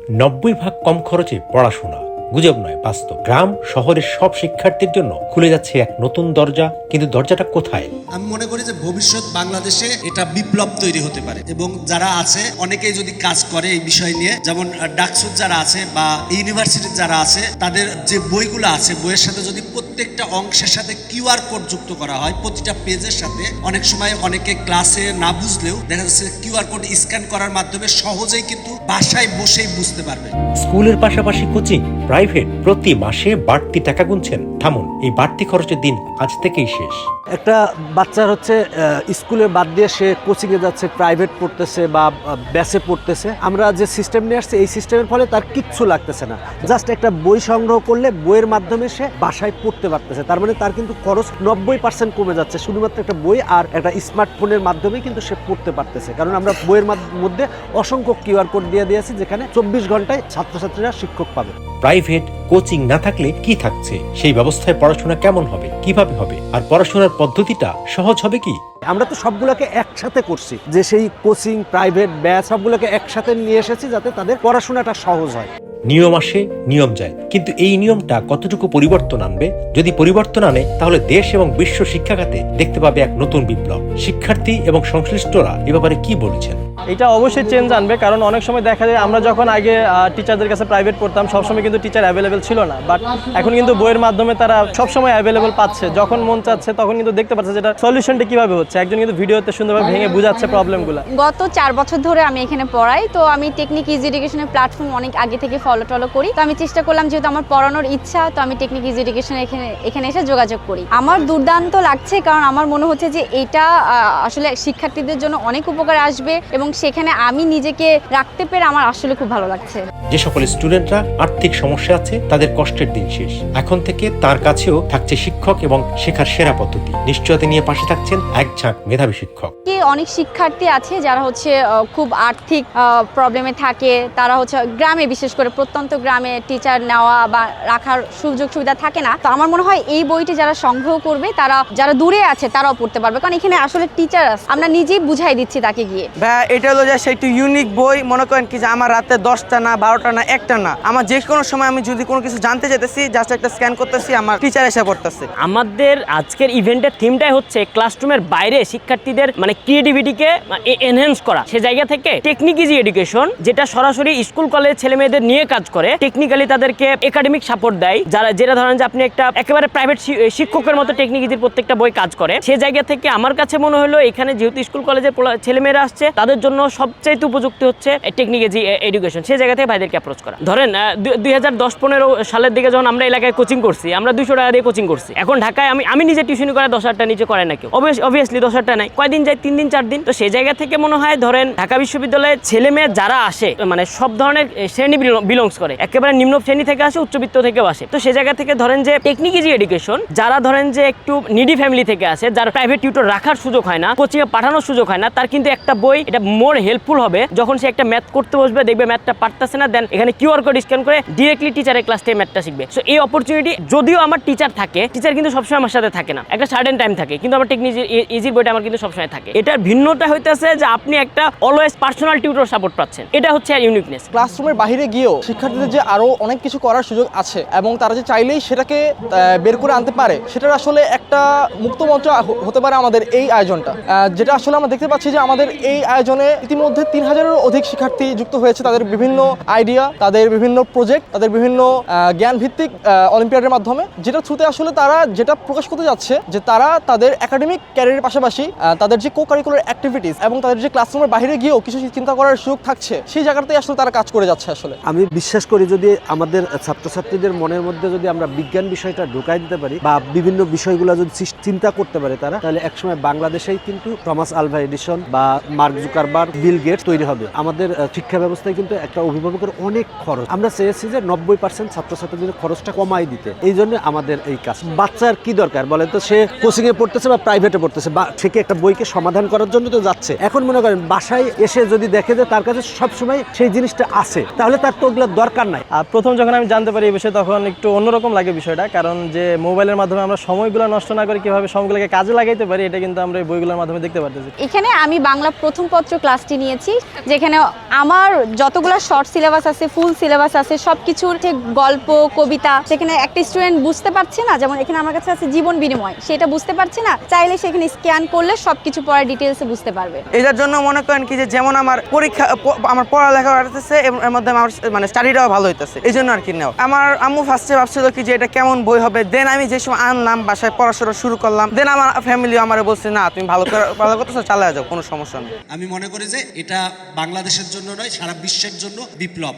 90% কম খরচে পড়াশোনা গুজব নয়, বাস্তব। গ্রাম শহরের সব শিক্ষার্থীর জন্য খুলে যাচ্ছে এক নতুন দরজা, কিন্তু দরজাটা কোথায়? আমি মনে করি যে ভবিষ্যৎ বাংলাদেশে এটা বিপ্লব তৈরি হতে পারে, এবং যারা আছে অনেকেই যদি কাজ করে এই বিষয় নিয়ে, যেমন ডাকসুদ যারা আছে বা ইউনিভার্সিটির যারা আছে, তাদের যে বইগুলো আছে বইয়ের সাথে যদি প্রত্যেকটা অংশের সাথে কিউআর কোড যুক্ত করা হয়, প্রতিটা পেজের সাথে, অনেক সময় অনেকে ক্লাসে না বুঝলেও দেখা যাচ্ছে কিউআর কোড স্ক্যান করার মাধ্যমে সহজেই কিন্তু বাসায় বসেই বুঝতে পারবে। স্কুলের পাশাপাশি কোচিং, প্রাইভেট, প্রতি মাসে বাড়তি টাকা গুনছেন? থামুন, এই বাড়তি খরচের দিন আজ থেকেই শেষ। একটা বাচ্চার স্কুলে বাদ দিয়ে সে কোচিংয়ে যাচ্ছে, প্রাইভেট পড়তেছে বা ব্যাচে পড়তেছে। আমরা যে সিস্টেম নিয়ে আসছি, এই সিস্টেমের ফলে তার কিচ্ছু লাগতেছে না। জাস্ট একটা বই সংগ্রহ করলে বইয়ের মাধ্যমে সে বাসায় পড়তে পারতেছে। তার মানে তার কিন্তু খরচ 90% কমে যাচ্ছে, শুধুমাত্র একটা বই আর একটা স্মার্টফোনের মাধ্যমে কিন্তু সে পড়তে পারতেছে। কারণ আমরা বইয়ের মধ্যে অসংখ্য কিউআর কোড দিয়ে দিয়েছি, যেখানে 24 ঘন্টায় ছাত্রছাত্রীরা শিক্ষক পাবে। প্রাইভেট কোচিং না থাকলে কি থাকছে? সেই ব্যবস্থায় পড়াশোনা কেমন হবে, কিভাবে হবে, আর পড়াশোনার পদ্ধতিটা সহজ হবে কি? আমরা তো সবগুলোকে একসাথে করছি, যে সেই কোচিং, প্রাইভেট, ব্যাচ সবগুলোকে একসাথে নিয়ে এসেছি যাতে তাদের পড়াশোনাটা সহজ হয়। নিয়ম আসে, নিয়ম যায়, কিন্তু এই নিয়মটা কতটুকু পরিবর্তন আনবে? যদি পরিবর্তন আনে, তাহলে দেশ এবং বিশ্ব শিক্ষা খাতে দেখতে পাবে এক নতুন বিপ্লব। শিক্ষার্থী এবং সংশ্লিষ্টরা এ ব্যাপারে কি বলছেন? এটা অবশ্যই চেঞ্জ আনবে, কারণ অনেক সময় দেখা যায় আমরা যখন আগে টিচারদের কাছে প্রাইভেট পড়তাম, সবসময় কিন্তু টিচার অ্যাভেলেবেল ছিল না, বাট এখন কিন্তু বইয়ের মাধ্যমে তারা সবসময় অ্যাভেলেবেল পাচ্ছে। যখন মন চাচ্ছে তখন কিন্তু দেখতে পাচ্ছে যেটা সলিউশনটা কিভাবে হচ্ছে। একজন কিন্তু ভিডিওতে সুন্দরভাবে ভেঙে বোঝাচ্ছে প্রবলেমগুলো। গত 4 বছর ধরে আমি এখানে পড়াই, তো আমি টেকনিক ইজি এডুকেশনের প্ল্যাটফর্ম অনেক আগে থেকে ফলো করি। তো আমি চেষ্টা করলাম, যেহেতু আমার পড়ানোর ইচ্ছা, তো আমি টেকনিক ইজি এডুকেশন এখানে এসে যোগাযোগ করি। আমার দুর্দান্ত লাগছে, কারণ আমার মনে হচ্ছে যে এটা আসলে শিক্ষার্থীদের জন্য অনেক উপকার আসবে, এবং সেখানে আমি নিজেকে রাখতে পেরে আমার আসলে খুব ভালো লাগছে। যে সকল স্টুডেন্টরা আর্থিক সমস্যা আছে, তাদের কষ্টের দিন শেষ। এখন থেকে তার কাছেও থাকছে শিক্ষক এবং শেখার সেরা পদ্ধতি। নিশ্চয়তা নিয়ে পাশে থাকছেন এক ঝাঁক মেধাবী শিক্ষক। অনেক শিক্ষার্থী আছে যারা খুব আর্থিক প্রবলেমে থাকে, তারা গ্রামে, বিশেষ করে প্রত্যন্ত গ্রামে টিচার নেওয়া বা রাখার সুযোগ সুবিধা থাকে না। তো আমার মনে হয় এই বইটি যারা সংগ্রহ করবে, তারা যারা দূরে আছে তারাও পড়তে পারবে, কারণ এখানে আসলে টিচার আছে, আমরা নিজেই বুঝাই দিচ্ছি তাকে গিয়ে। এটা হলো যে একটু ইউনিক বই। মনে করেন কি যে আমার রাতে 10টা না 12টা না 1টা না, আমার যে কোনো সময় আমি যদি কোনো কিছু জানতে চাইতেছি, জাস্ট একটা স্ক্যান করতেছি, আমার টিচার এসে পড়তেছে। আমাদের আজকের ইভেন্টের থিমটাই হচ্ছে ক্লাসরুমের বাইরে শিক্ষার্থীদের ক্রিয়েটিভিটিকে এনহ্যান্স করা। সে জায়গা থেকে টেকনিক ইজি এডুকেশন, যেটা সরাসরি স্কুল কলেজ ছেলে মেয়েদের নিয়ে কাজ করে, টেকনিক্যালি তাদেরকে একাডেমিক সাপোর্ট দেয়। যেটা ধরেন যে আপনি একটা একেবারে প্রাইভেট শিক্ষকের মতো টেকনিক ইজির প্রত্যেকটা বই কাজ করে। সে জায়গা থেকে আমার কাছে মনে হলো এখানে যেহেতু স্কুল কলেজের ছেলেমেয়েরা আসছে, তাদের জন্য সবচাইতে উপযুক্ত হচ্ছে টেকনিক ইজি এডুকেশন। সেই জায়গা থেকে ভাইদেরকে অ্যাপ্রোচ করা। ধরেন 2010-15 সালের দিকে যখন আমরা এলাকায় কোচিং করছি, আমরা 200 টাকা দিয়ে কোচিং করছি। এখন ঢাকায় আমি নিজে টিউশনি করে 10,000 টাকা নিচে করে না কেউ, অবভিয়াসলি 10,000 টাকা নাই, কয়দিন যায়, 3 দিন 4 দিন। তো সেই জায়গা থেকে মনে হয় ধরেন ঢাকা বিশ্ববিদ্যালয়ের ছেলে মেয়ে যারা আসে, মানে সব ধরনের শ্রেণী বিলংস করে, একেবারে নিম্ন শ্রেণী থেকে আসে, উচ্চবিত্ত থেকেও আসে। তো সেই জায়গা থেকে ধরেন যে টেকনিক ইজি এডুকেশন, যারা ধরেন যে একটু নিডি ফ্যামিলি থেকে আসে, যারা প্রাইভেট টিউটর রাখার সুযোগ হয় না, কোচিং এ পাঠানোর সুযোগ হয় না, তার কিন্তু একটা বই এটা মোর হেল্পফুল হবে। যখন সে একটা ম্যাথ করতে বসবে, দেখবে ম্যাথটা পারতেছে না, দেন এখানে কিউআর কোড স্ক্যান করে ডিরেক্টলি টিচারের ক্লাস থেকে ম্যাথটা শিখবে। সো এই অপরচুনিটি, যদিও আমার টিচার থাকে, টিচার কিন্তু সবসময় আমার সাথে থাকে না, একটা সার্টেন টাইম থাকে, কিন্তু আমার টেকনিক ইজির বইটা আমার কিন্তু সবসময় থাকে। এটার ভিন্নতা হইতেছে যে আপনি একটা অলওয়েজ পার্সোনাল টিউটর সাপোর্ট পাচ্ছেন, এটা হচ্ছে আর ইউনিকনেস। ক্লাসরুমের বাইরে গিয়েও শিক্ষার্থীদের যে আরো অনেক কিছু করার সুযোগ আছে, এবং তারা যে চাইলেই সেটাকে বের করে আনতে পারে, সেটার আসলে একটা মুক্ত মঞ্চ হতে পারে আমাদের এই আয়োজনটা। যেটা আসলে আমরা দেখতে পাচ্ছি যে আমাদের এই আয়োজনে ইতিমধ্যে 3000-এরও অধিক শিক্ষার্থী যুক্ত হয়েছে। তাদের বিভিন্ন আইডিয়া, তাদের বিভিন্ন প্রজেক্ট, তাদের বিভিন্ন জ্ঞান ভিত্তিক অলিম্পিয়াডের মাধ্যমে, যেটা থ্রুতে আসলে তারা যেটা প্রকাশ করতে যাচ্ছে যে তারা তাদের একাডেমিক ক্যারিয়ারের পাশাপাশি তাদের যে কো-কারিকুলার অ্যাক্টিভিটিস এবং তাদের যে ক্লাসরুমের বাইরে গিয়েও কিছু চিন্তা করার সুযোগ থাকছে, সেই জায়গাতেই আসলে তারা কাজ করে যাচ্ছে। আসলে আমি বিশ্বাস করি, যদি আমাদের ছাত্রছাত্রীদের মনের মধ্যে যদি আমরা বিজ্ঞান বিষয়টা ঢুকাই দিতে পারি বা বিভিন্ন বিষয়গুলো যদি চিন্তা করতে পারে তারা, তাহলে একসময় বাংলাদেশেই কিন্তু টমাস আলভা এডিসন বা মার্ক জুকারবার্গ, বিল গেটস তৈরি হবে। আমাদের শিক্ষা ব্যবস্থায় কিন্তু একটা অভিভাবকের অনেক খরচ। আমরা চেয়েছি যে 90% ছাত্রছাত্রীদের খরচটা কমাই দিতে। এই জন্য আমাদের এই কাজ। বাচ্চার কি দরকার বলেন তো? সে কোচিং এ পড়তেছে বা প্রাইভেটে পড়তেছে, বা সে কি একটা বইকে সমাধান করার জন্য তো যাচ্ছে। এখন মনে করেন বাসায় এসে যদি দেখে যে তার কাছে সবসময় সেই জিনিসটা আছে, তাহলে তার তো ওগুলোর দরকার নাই। আর প্রথম যখন আমি জানতে পারি এই বিষয়ে, তখন একটু অন্যরকম লাগে বিষয়টা, কারণ যে মোবাইলের মাধ্যমে আমরা সময়গুলো নষ্ট না করে কিভাবে সময়গুলোকে কাজে লাগাইতে পারি, এটা কিন্তু আমরা এই বইগুলোর মাধ্যমে দেখতে পারতেছি। এখানে আমি বাংলা প্রথম পত্র ক্লাসটি নিয়েছি, যেখানে আমার যতগুলো শর্ট সিলেবাস আছে, ফুল সিলেবাস আছে, সব কিছুর ঠিক গল্প, কবিতা, সেখানে একটা স্টুডেন্ট বুঝতে পারছে না, যেমন এখানে আমার কাছে আছে জীবন বিনিময়, সেটা বুঝতে পারছে না, চাইলে সেখানে স্ক্যান করলে সব কিছু পড়া ডিটেলসে বুঝতে পারবে। এটার জন্য মনে করেন কি যে যেমন আমার পরীক্ষা আমার পড়ালেখা হইতেছে, এর মধ্যে আমার মানে স্টাডিটাও ভালো হইতেছে, এই জন্য আর কি নেওয়া। আমার আম্মু ফার্স্টে ভাবছিল কি যে এটা কেমন বই হবে, দেন আমি যে সময় আনলাম বাসায় পড়াশোনা শুরু করলাম, দেন আমার ফ্যামিলি আমার বলছে না তুমি ভালো করতেছো, চালিয়ে যাও, কোনো সমস্যা নেই। আমি মনে করি যে এটা বাংলাদেশের জন্য নয়, সারা বিশ্বের জন্য বিপ্লব।